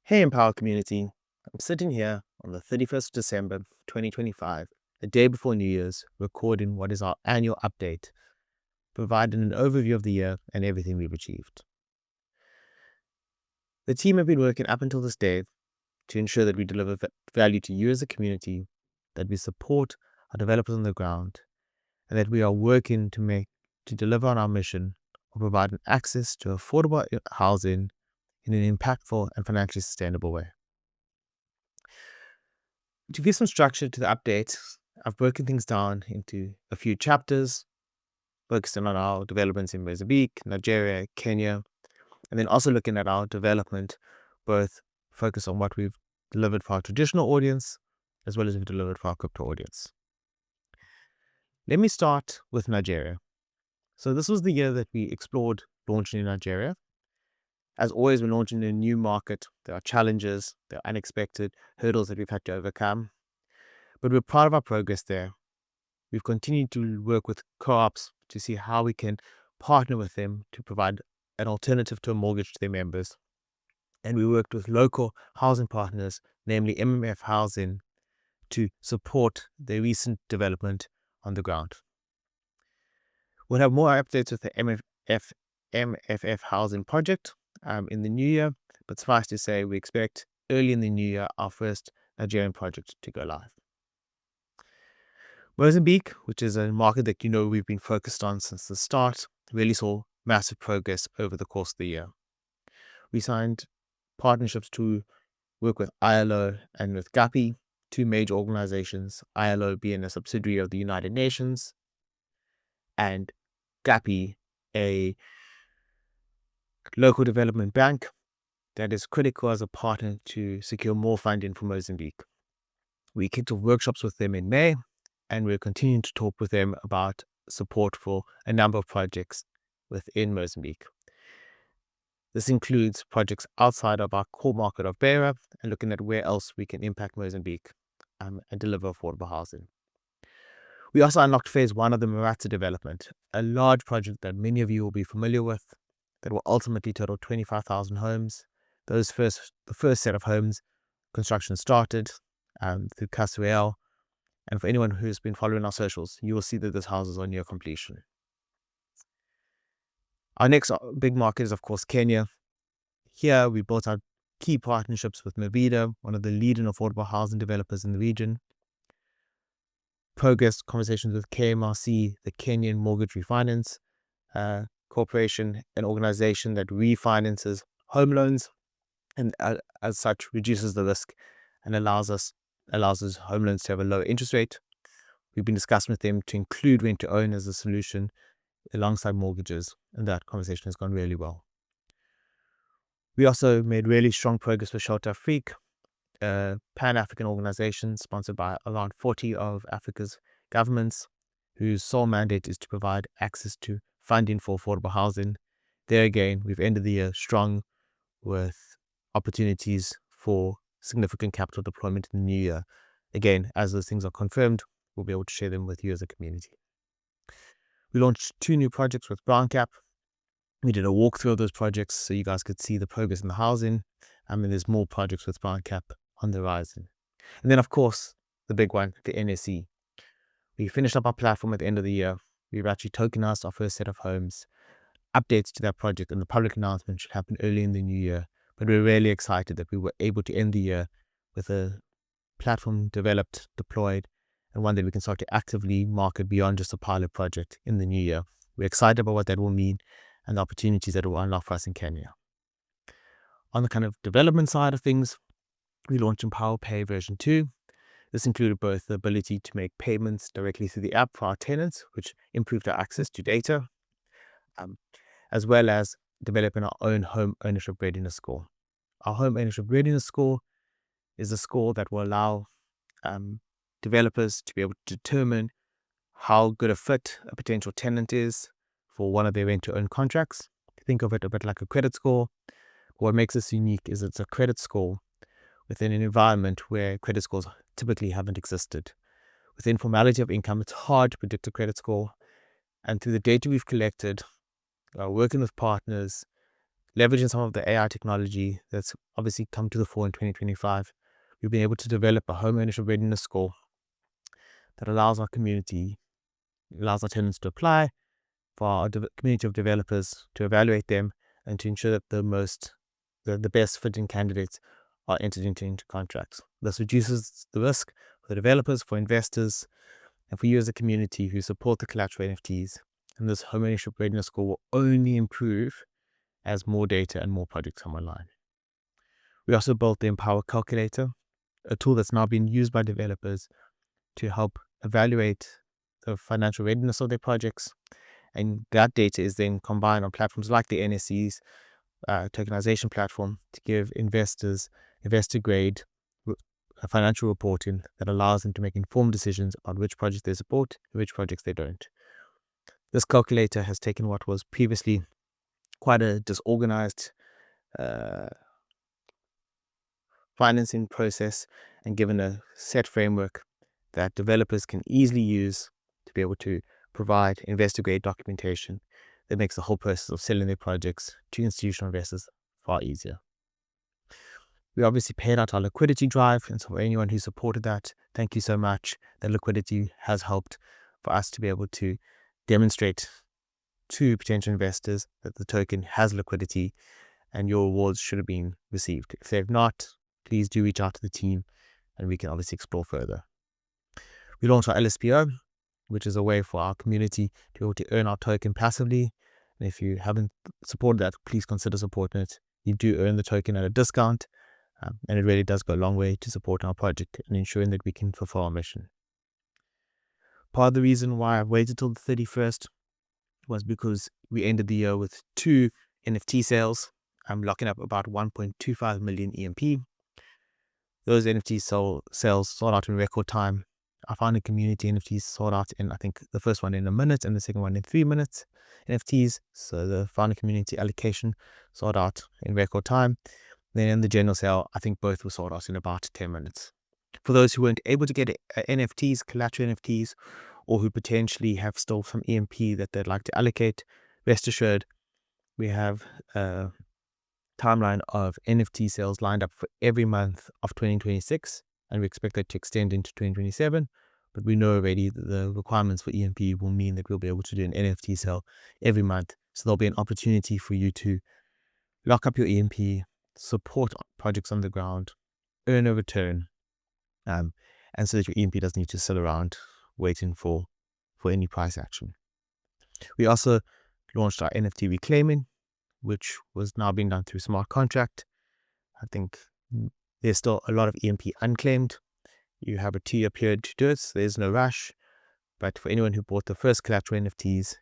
Hey, Empower community. I'm sitting here on the 31st of December 2025, the day before New Year's, recording what is our annual update, providing an overview of the year and everything we've achieved. The team have been working up until this day to ensure that we deliver value to you as a community, that we support our developers on the ground, and that we are working to deliver on our mission of providing access to affordable housing in an impactful and financially sustainable way. To give some structure to the update, I've broken things down into a few chapters, focusing on our developments in Mozambique, Nigeria, Kenya, and then also looking at our development, both focus on what we've delivered for our traditional audience, as well as we've delivered for our crypto audience. Let me start with Nigeria. So this was the year that we explored launching in Nigeria. As always, we're launching in a new market. There are challenges, there are unexpected hurdles that we've had to overcome. But we're proud of our progress there. We've continued to work with co-ops to see how we can partner with them to provide an alternative to a mortgage to their members. And we worked with local housing partners, namely MMF Housing, to support their recent development on the ground. We'll have more updates with the MFF Housing project in the new year, but suffice to say, we expect early in the new year our first Nigerian project to go live. Mozambique, which is a market that we've been focused on since the start, really saw massive progress over the course of the year. We signed partnerships to work with ILO and with GAPI, two major organizations, ILO being a subsidiary of the United Nations, and GAPI, a local development bank that is critical as a partner to secure more funding for Mozambique. We kicked off workshops with them in May, and we're continuing to talk with them about support for a number of projects within Mozambique. This includes projects outside of our core market of Beira and looking at where else we can impact Mozambique and deliver affordable housing. We also unlocked phase 1 of the Maratha development, a large project that many of you will be familiar with that will ultimately total 25,000 homes. The first set of homes, construction started through Casriel. And for anyone who's been following our socials, you will see that this house is on near completion. Our next big market is, of course, Kenya. Here, we built our key partnerships with Mavida, one of the leading affordable housing developers in the region. Progress conversations with KMRC, the Kenyan Mortgage Refinance Corporation, an organization that refinances home loans and as such reduces the risk and allows those home loans to have a low interest rate. We've been discussing with them to include rent to own as a solution alongside mortgages, and that conversation has gone really well. We also made really strong progress with Shelter Afrique, a Pan-African organization sponsored by around 40 of Africa's governments, whose sole mandate is to provide access to funding for affordable housing. There again, we've ended the year strong with opportunities for significant capital deployment in the new year. Again, as those things are confirmed, we'll be able to share them with you as a community. We launched 2 new projects with BrownCap. We did a walkthrough of those projects so you guys could see the progress in the housing. And there's more projects with BrownCap on the horizon. And then, of course, the big one, the NSE. We finished up our platform at the end of the year. We've actually tokenized our first set of homes. Updates to that project and the public announcement should happen early in the new year. But we're really excited that we were able to end the year with a platform developed, deployed, and one that we can start to actively market beyond just a pilot project in the new year. We're excited about what that will mean and the opportunities that it will unlock for us in Kenya. On the kind of development side of things, we launched Empowa Pay version 2. This included both the ability to make payments directly through the app for our tenants, which improved our access to data, as well as developing our own home ownership readiness score. Our home ownership readiness score is a score that will allow developers to be able to determine how good a fit a potential tenant is for one of their rent-to-own contracts. Think of it a bit like a credit score. What makes this unique is it's a credit score within an environment where credit scores typically haven't existed. With the informality of income, it's hard to predict a credit score. And through the data we've collected, working with partners, Leveraging some of the AI technology that's obviously come to the fore in 2025, we've been able to develop a home ownership readiness score that allows our tenants to apply, for our community of developers to evaluate them, and to ensure that the best fitting candidates are entered into contracts. This reduces the risk for the developers, for investors, and for you as a community who support the collateral NFTs. And this home ownership readiness score will only improve as more data and more projects come online. We also built the Empowa Calculator, a tool that's now being used by developers to help evaluate the financial readiness of their projects. And that data is then combined on platforms like the NSC's tokenization platform to give investors investor-grade financial reporting that allows them to make informed decisions on which projects they support and which projects they don't. This calculator has taken what was previously quite a disorganized financing process and given a set framework that developers can easily use to be able to provide investor-grade documentation that makes the whole process of selling their projects to institutional investors far easier. We obviously paid out our liquidity drive, and so for anyone who supported that, thank you so much. That liquidity has helped for us to be able to demonstrate to potential investors that the token has liquidity and your rewards should have been received. If they've not, please do reach out to the team and we can obviously explore further. We launched our LSPO, which is a way for our community to be able to earn our token passively. And if you haven't supported that, please consider supporting it. You do earn the token at a discount, and it really does go a long way to support our project and ensuring that we can fulfill our mission. Part of the reason why I waited till the 31st was because we ended the year with 2 NFT sales. I'm locking up about 1.25 million EMP. Those NFT sales sold out in record time. I found a community NFTs sold out in, I think, the first one in a minute and the second one in 3 minutes NFTs. So the founder community allocation sold out in record time. Then in the general sale, I think both were sold out in about 10 minutes. For those who weren't able to get NFTs, collateral NFTs, or who potentially have still some EMP that they'd like to allocate, rest assured, we have a timeline of NFT sales lined up for every month of 2026, and we expect that to extend into 2027. But we know already that the requirements for EMP will mean that we'll be able to do an NFT sale every month. So there'll be an opportunity for you to lock up your EMP, support projects on the ground, earn a return, and so that your EMP doesn't need to sit around waiting for any price action. We also launched our NFT reclaiming, which was now being done through smart contract. I think there's still a lot of EMP unclaimed. You have a 2-year period to do it, so there's no rush. But for anyone who bought the first collateral NFTs,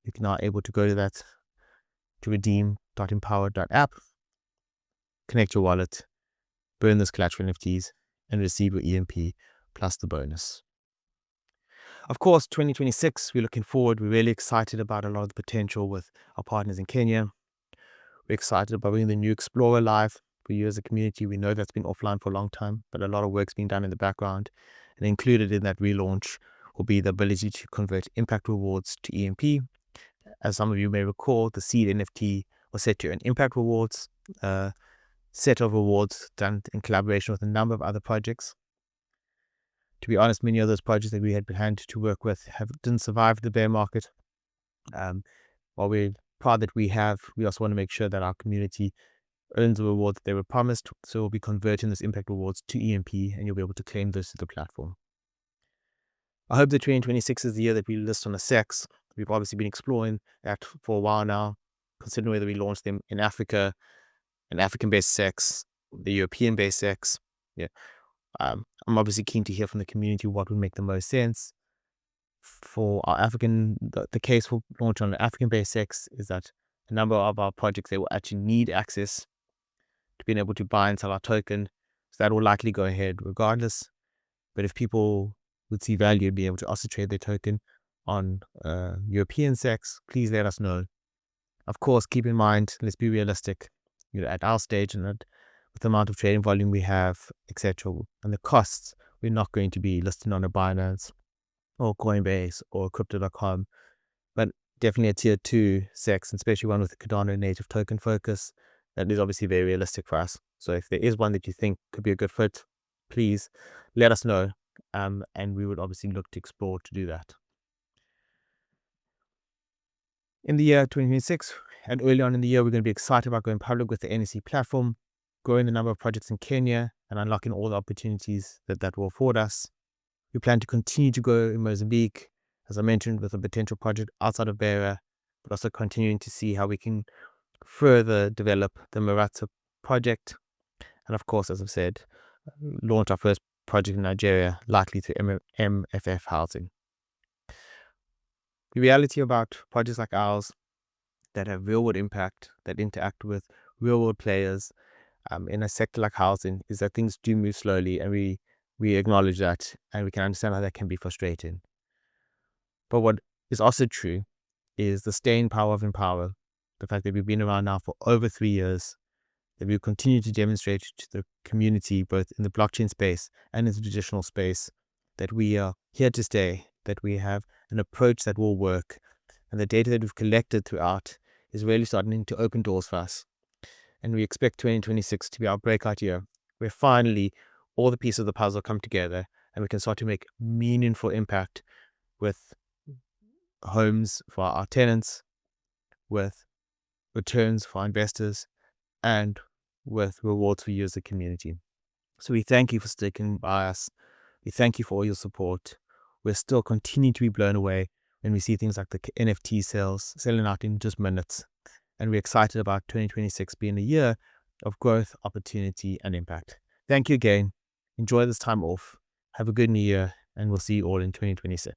you're now able to go to that to redeem.empower.app, connect your wallet, burn those collateral NFTs, and receive your EMP plus the bonus. Of course, 2026, we're looking forward. We're really excited about a lot of the potential with our partners in Kenya. We're excited about bringing the new Explorer live for you as a community. We know that's been offline for a long time, but a lot of work's been done in the background. And included in that relaunch will be the ability to convert impact rewards to EMP. As some of you may recall, the seed NFT was set to earn impact rewards, set of rewards done in collaboration with a number of other projects. To be honest, many of those projects that we had planned to work with didn't survive the bear market. While we're proud that we also want to make sure that our community earns the rewards that they were promised. So we'll be converting those impact rewards to EMP, and you'll be able to claim those to the platform. I hope that 2026 is the year that we list on the SEX. We've obviously been exploring that for a while now, considering whether we launch them in Africa, an African-based SEX, the European-based SEX. Yeah. I'm obviously keen to hear from the community what would make the most sense. For our African, the case for launch on an African-based SEX is that a number of our projects, they will actually need access to being able to buy and sell our token. So that will likely go ahead regardless. But if people would see value in being able to also trade their token on European SEX, please let us know. Of course, keep in mind, let's be realistic. At our stage and with the amount of trading volume we have, etc., and the costs, we're not going to be listing on a Binance or Coinbase or Crypto.com. But definitely a tier 2 sex, especially one with a Cardano native token focus. That is obviously very realistic for us. So if there is one that you think could be a good fit, please let us know. And we would obviously look to explore to do that. In the year 2026 and early on in the year, we're going to be excited about going public with the NSE platform, growing the number of projects in Kenya, and unlocking all the opportunities that will afford us. We plan to continue to grow in Mozambique, as I mentioned, with a potential project outside of Beira, but also continuing to see how we can further develop the Maratsa project. And of course, as I've said, launch our first project in Nigeria, likely to MFF housing. The reality about projects like ours that have real world impact, that interact with real world players in a sector like housing, is that things do move slowly, and we acknowledge that, and we can understand how that can be frustrating. But what is also true is the staying power of Empowa, the fact that we've been around now for over 3 years, that we continue to demonstrate to the community, both in the blockchain space and in the traditional space, that we are here to stay, that we have an approach that will work, and the data that we've collected throughout is really starting to open doors for us. And we expect 2026 to be our breakout year, where finally all the pieces of the puzzle come together and we can start to make meaningful impact with homes for our tenants, with returns for our investors, and with rewards for you as a community. So we thank you for sticking by us. We thank you for all your support. We're still continuing to be blown away when we see things like the NFT sales selling out in just minutes. And we're excited about 2026 being a year of growth, opportunity, and impact. Thank you again. Enjoy this time off. Have a good new year, and we'll see you all in 2026.